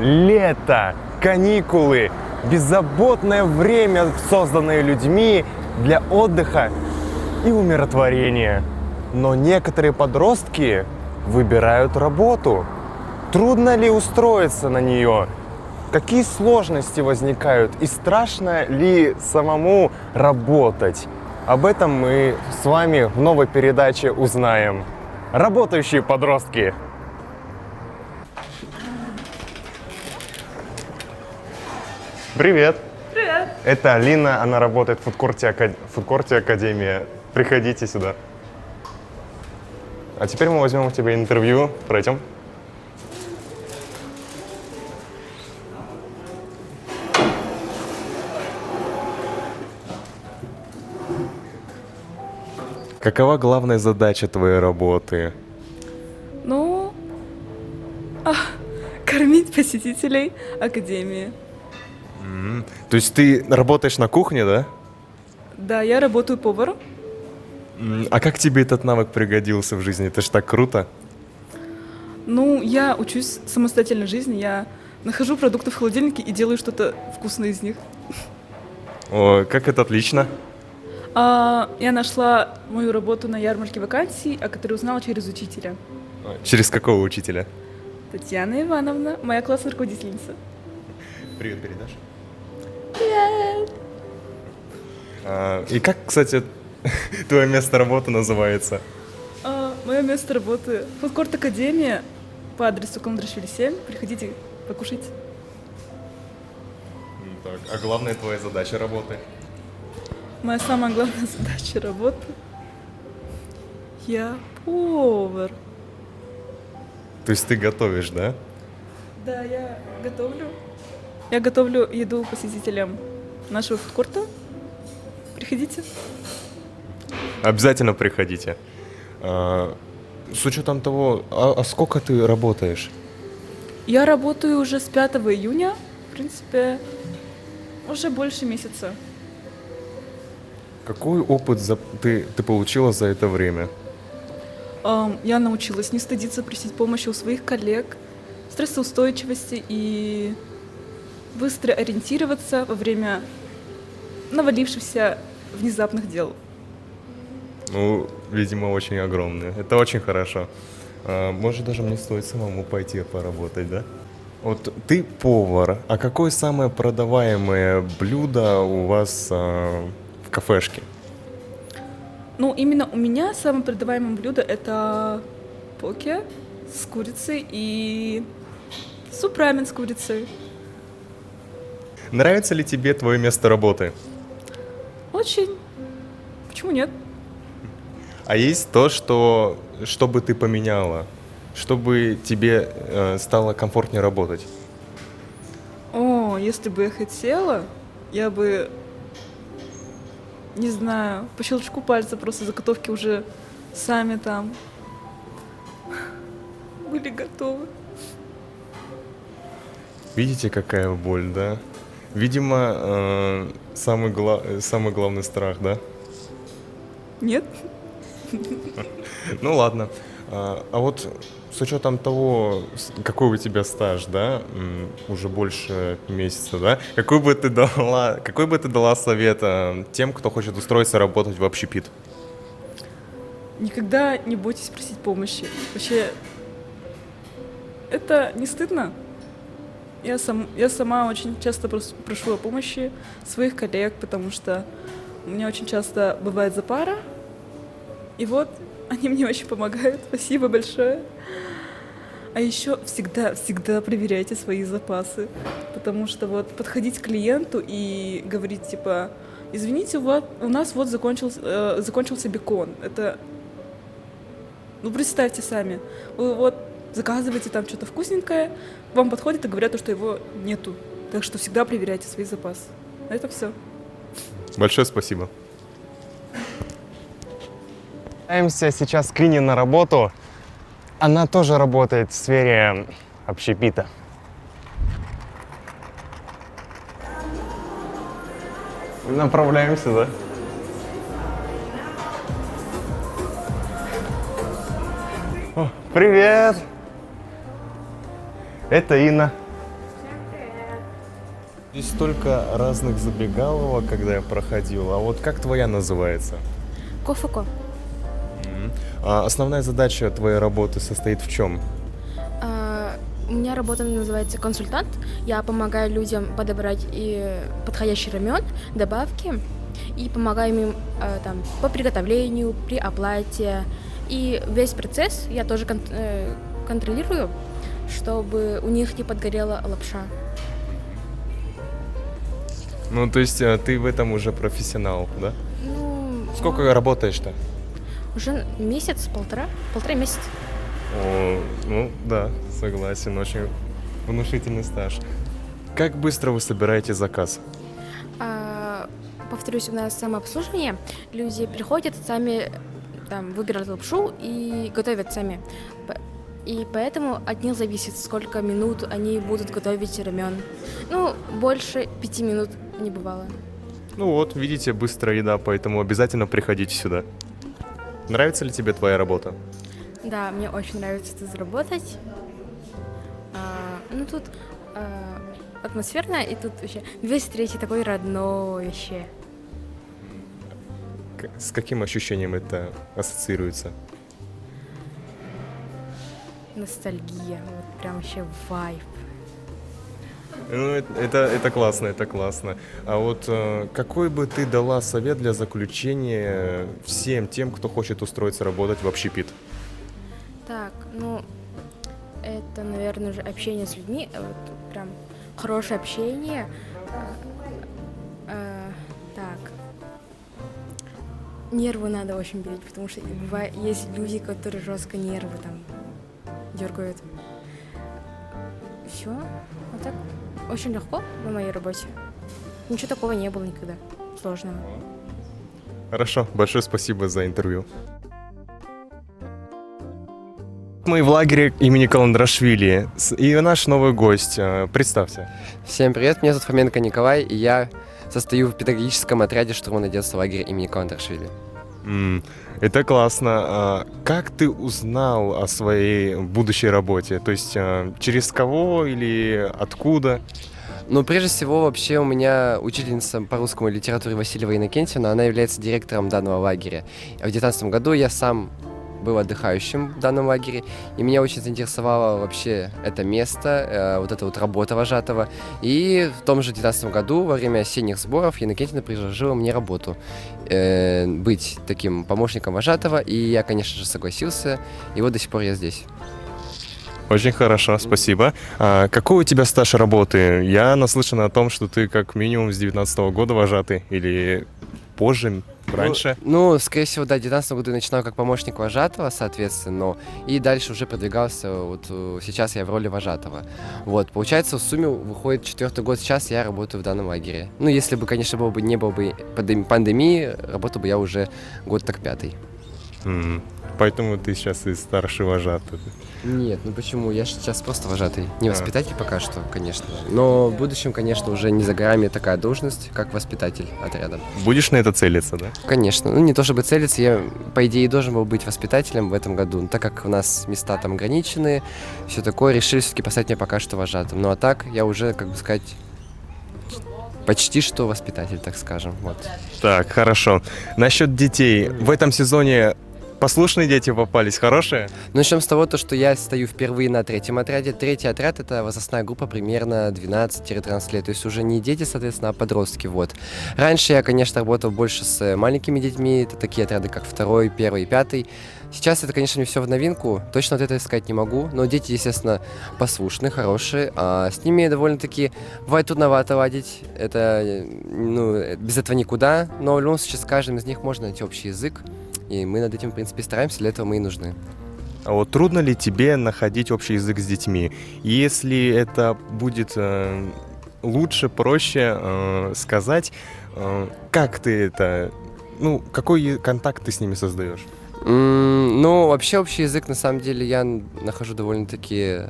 Лето, каникулы, беззаботное время, созданное людьми для отдыха и умиротворения. Но некоторые подростки выбирают работу. Трудно ли устроиться на нее? Какие сложности возникают и страшно ли самому работать? Об этом мы с вами в новой передаче узнаем. Работающие подростки. Привет. Привет. Это Алина, она работает в фудкорте Академия. Приходите сюда. А теперь мы возьмем у тебя интервью. Пройдем. Какова главная задача твоей работы? Ну, кормить посетителей академии. То есть ты работаешь на кухне, да? Да, я работаю поваром. А как тебе этот навык пригодился в жизни? Это ж так круто. Ну, я учусь самостоятельной жизни, я нахожу продукты в холодильнике и делаю что-то вкусное из них. О, как это отлично. Я нашла мою работу на ярмарке вакансий, о которой узнала через учителя. Через какого учителя? Татьяна Ивановна, моя классная руководительница. Привет передашь? Привет! И как, кстати, твое место работы называется? Мое место работы — фудкорт Академия по адресу Кондрашвили 7. Приходите, покушайте. Так, а главная твоя задача работы? Моя самая главная задача работы — я повар. То есть ты готовишь, да? Да, я готовлю. Я готовлю еду посетителям нашего фудкорта. Приходите. Обязательно приходите. С учетом того, а сколько ты работаешь? Я работаю уже с 5 июня. В принципе, уже больше месяца. Какой опыт ты получила за это время? Я научилась не стыдиться просить помощи у своих коллег, стрессоустойчивости и быстро ориентироваться во время навалившихся внезапных дел. Ну, видимо, очень огромные. Это очень хорошо. Может, даже мне стоит самому пойти поработать, да? Вот ты повар, а какое самое продаваемое блюдо у вас в кафешке? Ну, именно у меня самое продаваемое блюдо — это поке с курицей и суп-рамен с курицей. Нравится ли тебе твое место работы? Очень. Почему нет? А есть то, что бы ты поменяла, чтобы тебе стало комфортнее работать? О, если бы я хотела, я бы, не знаю, по щелчку пальца просто заготовки уже сами там были готовы. Видите, какая боль, да? Видимо, самый главный страх, да? Нет? Ну ладно. А вот с учетом того, какой у тебя стаж, да, уже больше месяца, да, какой бы ты дала совет тем, кто хочет устроиться работать в общепит? Никогда не бойтесь просить помощи. Вообще, это не стыдно. Я сама очень часто прошу о помощи своих коллег, потому что у меня очень часто бывает запара. И вот они мне очень помогают. Спасибо большое. А еще всегда проверяйте свои запасы. Потому что вот подходить к клиенту и говорить типа: извините, у нас вот закончился бекон. Это, ну, представьте сами. Вы вот заказываете там что-то вкусненькое, вам подходит и говорят, что его нету. Так что всегда проверяйте свои запасы. Это все. Большое спасибо. Пытаемся сейчас к Ине на работу. Она тоже работает в сфере общепита. Направляемся, да? О, привет! Это Инна. Здесь столько разных забегаловок, когда я проходил. А вот как твоя называется? Кофуко. А основная задача твоей работы состоит в чем? У меня работа называется консультант. Я помогаю людям подобрать и подходящий рамен, добавки, и помогаю им там, по приготовлению, при оплате. И весь процесс я тоже контролирую, чтобы у них не подгорела лапша. Ну, то есть ты в этом уже профессионал, да? Ну, Сколько работаешь-то? уже месяц, полтора месяца. О, ну да, согласен, очень внушительный стаж. Как быстро вы собираете заказ? Повторюсь, у нас самообслуживание. Люди приходят, сами там, выбирают лапшу и готовят сами. И поэтому от них зависит, сколько минут они будут готовить рамен. Ну, больше 5 минут не бывало. Ну вот, видите, быстрая еда, поэтому обязательно приходите сюда. Нравится ли тебе твоя работа? Да, мне очень нравится тут работать. Ну, тут атмосферно, и тут вообще весь третий такой родной вообще. С каким ощущением это ассоциируется? Ностальгия, вот прям вообще вайб. Ну, это классно, это классно. А вот какой бы ты дала совет для заключения всем тем, кто хочет устроиться работать в общепит? Так, ну, это, наверное, уже общение с людьми, вот прям хорошее общение. Так, нервы надо очень беречь, потому что бывает, есть люди, которые жестко нервы там дергают. Все, вот так, очень легко на моей работе. Ничего такого не было никогда сложного. Хорошо, большое спасибо за интервью. Мы в лагере имени Каландрашвили. И наш новый гость. Представься. Всем привет, меня зовут Фоменко Николай, и я состою в педагогическом отряде штурманного детства лагеря имени Каландрашвили. Это классно. Как ты узнал о своей будущей работе? То есть через кого или откуда? Ну, прежде всего, вообще у меня учительница по русскому и литературе Васильева Иннокентьевна, она является директором данного лагеря. А в 2019 году я сам был отдыхающим в данном лагере, и меня очень заинтересовало вообще это место, вот эта вот работа вожатого. И в том же 2019 году, во время осенних сборов, Иннокентьевна предложила мне работу, быть таким помощником вожатого, и я, конечно же, согласился, и вот до сих пор я здесь. Очень хорошо, спасибо. Какой у тебя стаж работы? Я наслышан о том, что ты как минимум с 2019 года вожатый, или позже, раньше? Ну, скорее всего, да, в 2019 году я начинал как помощник вожатого, соответственно, но и дальше уже продвигался, вот сейчас я в роли вожатого. Вот, получается, в сумме выходит 4-й год сейчас я работаю в данном лагере. Ну, если бы, конечно, не было бы пандемии, работал бы я уже год так 5-й. Поэтому ты сейчас и старший вожатый. Нет, ну почему? Я же сейчас просто вожатый. Не воспитатель пока что, конечно же. Но в будущем, конечно, уже не за горами такая должность, как воспитатель отряда. Будешь на это целиться, да? Конечно. Ну, не то чтобы целиться, я, по идее, должен был быть воспитателем в этом году. Но так как у нас места там ограничены, все такое, решили все-таки поставить меня пока что вожатым. Ну, а так, я уже, как бы сказать, почти что воспитатель, так скажем. Вот. Так, хорошо. Насчет детей. В этом сезоне послушные дети попались, хорошие? Ну, начнем с того, что я стою впервые на 3-м отряде. 3-й отряд — это возрастная группа примерно 12-13 лет. То есть уже не дети, соответственно, а подростки. Вот. Раньше я, конечно, работал больше с маленькими детьми. Это такие отряды, как 2-й, 1-й и 5-й. Сейчас это, конечно, не все в новинку. Точно вот это сказать не могу. Но дети, естественно, послушные, хорошие. А с ними довольно-таки бывает трудновато ладить. Это, ну, без этого никуда. Но в любом случае с каждым из них можно найти общий язык. И мы над этим, в принципе, стараемся, для этого мы и нужны. А вот трудно ли тебе находить общий язык с детьми? Если это будет лучше, проще сказать, как ты это, ну, какой контакт ты с ними создаешь? Ну, вообще общий язык, на самом деле, я нахожу довольно-таки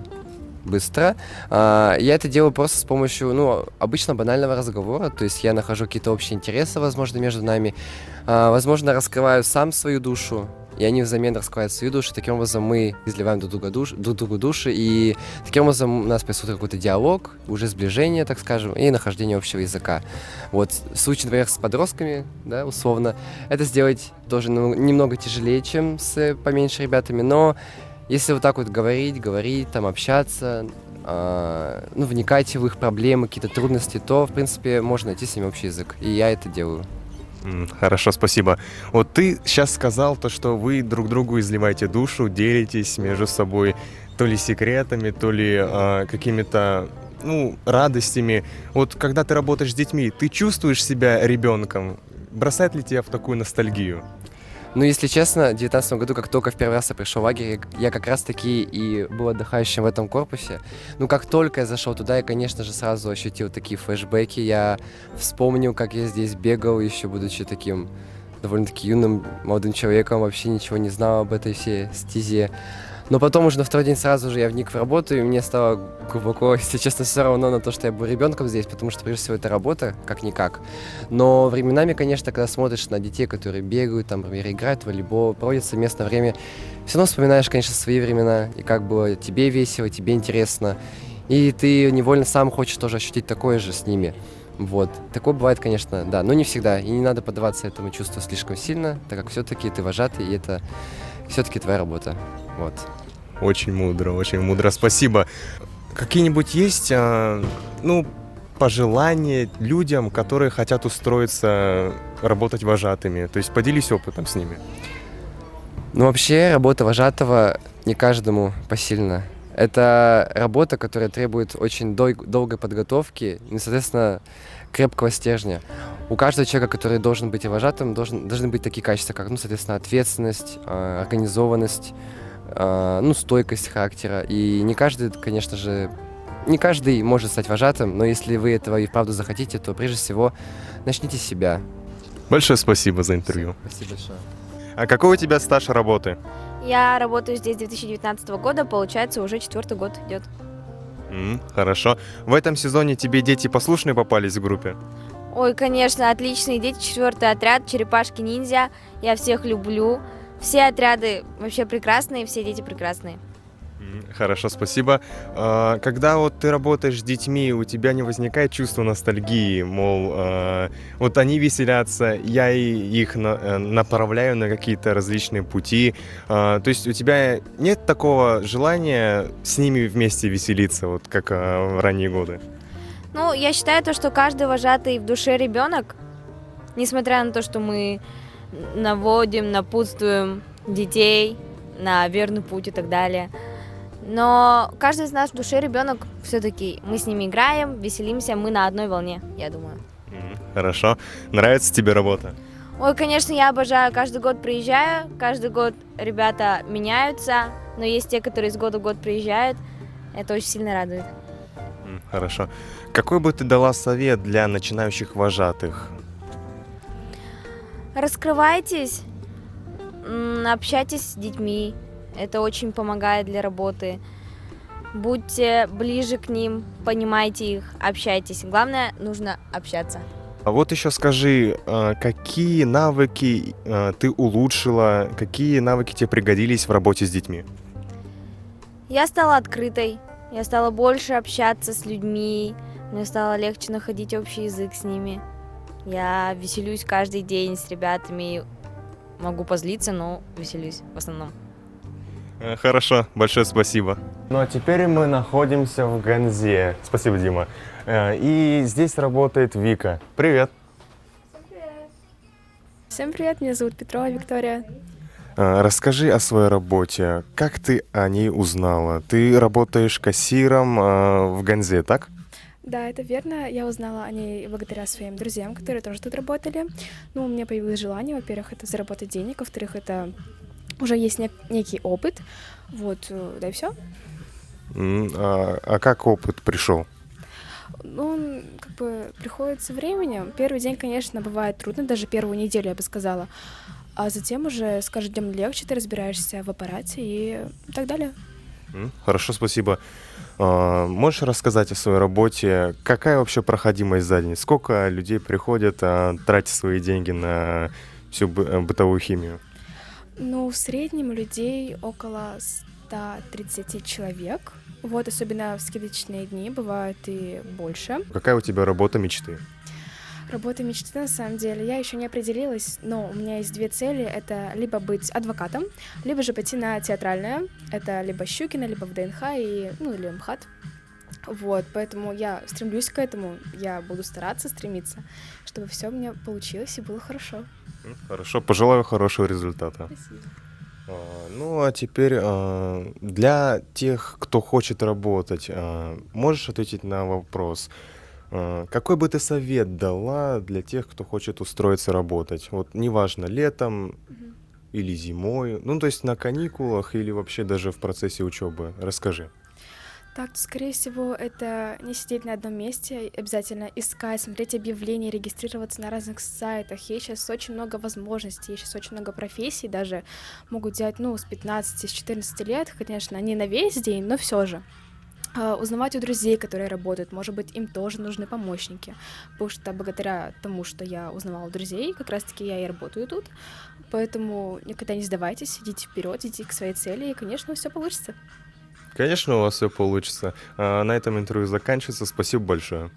быстро. Я это делаю просто с помощью, ну, обычно банального разговора, то есть я нахожу какие-то общие интересы, возможно, между нами, возможно, раскрываю сам свою душу, и они взамен раскрывают свои души. Таким образом мы изливаем друг другу души, и таким образом у нас происходит какой-то диалог, уже сближение, так скажем, и нахождение общего языка. Вот в случае, например, с подростками, да, условно, это сделать тоже немного тяжелее, чем с поменьше ребятами, но если вот так вот говорить, там, общаться, вникать в их проблемы, какие-то трудности, то, в принципе, можно найти с ними общий язык. И я это делаю. Хорошо, спасибо. Вот ты сейчас сказал то, что вы друг другу изливаете душу, делитесь между собой то ли секретами, то ли какими-то, радостями. Вот когда ты работаешь с детьми, ты чувствуешь себя ребенком? Бросает ли тебя в такую ностальгию? Ну, если честно, в 2019 году, как только в первый раз я пришел в лагерь, я как раз-таки и был отдыхающим в этом корпусе. Ну, как только я зашел туда, я, конечно же, сразу ощутил такие флешбеки. Я вспомнил, как я здесь бегал, еще будучи таким довольно-таки юным молодым человеком, вообще ничего не знал об этой всей стезе. Но потом уже на второй день сразу же я вник в работу, и мне стало глубоко, если честно, все равно на то, что я был ребенком здесь, потому что, прежде всего, это работа, как-никак. Но временами, конечно, когда смотришь на детей, которые бегают, там, например, играют в волейбол, проводят совместное время, все равно вспоминаешь, конечно, свои времена, и как было тебе весело, тебе интересно. И ты невольно сам хочешь тоже ощутить такое же с ними. Вот. Такое бывает, конечно, да, но не всегда. И не надо поддаваться этому чувству слишком сильно, так как все-таки ты вожатый, и это все-таки твоя работа. Вот. Очень мудро, спасибо. Какие-нибудь есть, пожелания людям, которые хотят устроиться работать вожатыми? То есть поделись опытом с ними. Ну, вообще, работа вожатого не каждому посильна. Это работа, которая требует очень долгой подготовки и, соответственно, крепкого стержня. У каждого человека, который должен быть вожатым, должны быть такие качества, как, соответственно, ответственность, организованность, стойкость характера. И не каждый, конечно же, не каждый может стать вожатым, но если вы этого и вправду захотите, то прежде всего начните с себя. Большое спасибо за интервью. Спасибо большое. А какой у тебя стаж работы? Я работаю здесь с 2019 года, получается, уже 4-й год идет. Хорошо. В этом сезоне тебе дети послушные попались в группе? Ой, конечно, отличные дети, 4-й отряд, черепашки-ниндзя, я всех люблю. Все отряды вообще прекрасные, все дети прекрасные. Хорошо, спасибо. Когда вот ты работаешь с детьми, у тебя не возникает чувство ностальгии, мол, вот они веселятся, я их направляю на какие-то различные пути. То есть у тебя нет такого желания с ними вместе веселиться, вот как в ранние годы? Ну, я считаю то, что каждый вожатый в душе ребенок, несмотря на то, что мы наводим, напутствуем детей на верный путь и так далее. Но каждый из нас в душе ребенок все-таки. Мы с ними играем, веселимся, мы на одной волне, я думаю. Хорошо. Нравится тебе работа? Ой, конечно, я обожаю. Каждый год приезжаю, каждый год ребята меняются, но есть те, которые из года в год приезжают. Это очень сильно радует. Хорошо. Какой бы ты дала совет для начинающих вожатых? Раскрывайтесь, общайтесь с детьми. Это очень помогает для работы. Будьте ближе к ним, понимайте их, общайтесь. Главное, нужно общаться. А вот еще скажи, какие навыки ты улучшила, какие навыки тебе пригодились в работе с детьми? Я стала открытой, я стала больше общаться с людьми, мне стало легче находить общий язык с ними. Я веселюсь каждый день с ребятами, могу позлиться, но веселюсь в основном. Хорошо, большое спасибо. Ну а теперь мы находимся в Ганзе. Спасибо, Дима. И здесь работает Вика. Привет. Всем привет, меня зовут Петрова Виктория. Расскажи о своей работе. Как ты о ней узнала? Ты работаешь кассиром в Ганзе, так? Да, это верно. Я узнала о ней благодаря своим друзьям, которые тоже тут работали. Ну, у меня появилось желание, во-первых, это заработать денег, во-вторых, это уже есть некий опыт. Вот, да и все. А как опыт пришел? Ну, он как бы приходит со временем. Первый день, конечно, бывает трудно, даже первую неделю, я бы сказала. А затем уже с каждым днем легче, ты разбираешься в аппарате и так далее. Хорошо, спасибо. Можешь рассказать о своей работе? Какая вообще проходимость за день? Сколько людей приходят тратить свои деньги на всю бытовую химию? Ну, в среднем людей около 130 человек. Вот, особенно в скидочные дни, бывает и больше. Какая у тебя работа мечты? Работа мечты, на самом деле, я еще не определилась, но у меня есть две цели. Это либо быть адвокатом, либо же пойти на театральное. Это либо Щукино, либо в ДНХ, или МХАТ. Вот, поэтому я стремлюсь к этому, я буду стараться, стремиться, чтобы все у меня получилось и было хорошо. Хорошо, пожелаю хорошего результата. Спасибо. Ну, а теперь для тех, кто хочет работать, можешь ответить на вопрос, какой бы ты совет дала для тех, кто хочет устроиться работать? Вот неважно, летом или зимой, ну, то есть на каникулах или вообще даже в процессе учебы. Расскажи. Так, скорее всего, это не сидеть на одном месте, обязательно искать, смотреть объявления, регистрироваться на разных сайтах. Есть сейчас очень много возможностей, есть сейчас очень много профессий, даже могут делать, с 15, с 14 лет, конечно, не на весь день, но все же. Узнавать у друзей, которые работают, может быть, им тоже нужны помощники, потому что благодаря тому, что я узнавала у друзей, как раз-таки я и работаю тут, поэтому никогда не сдавайтесь, идите вперед, идите к своей цели, и, конечно, все получится. Конечно, у вас все получится. На этом интервью заканчивается. Спасибо большое.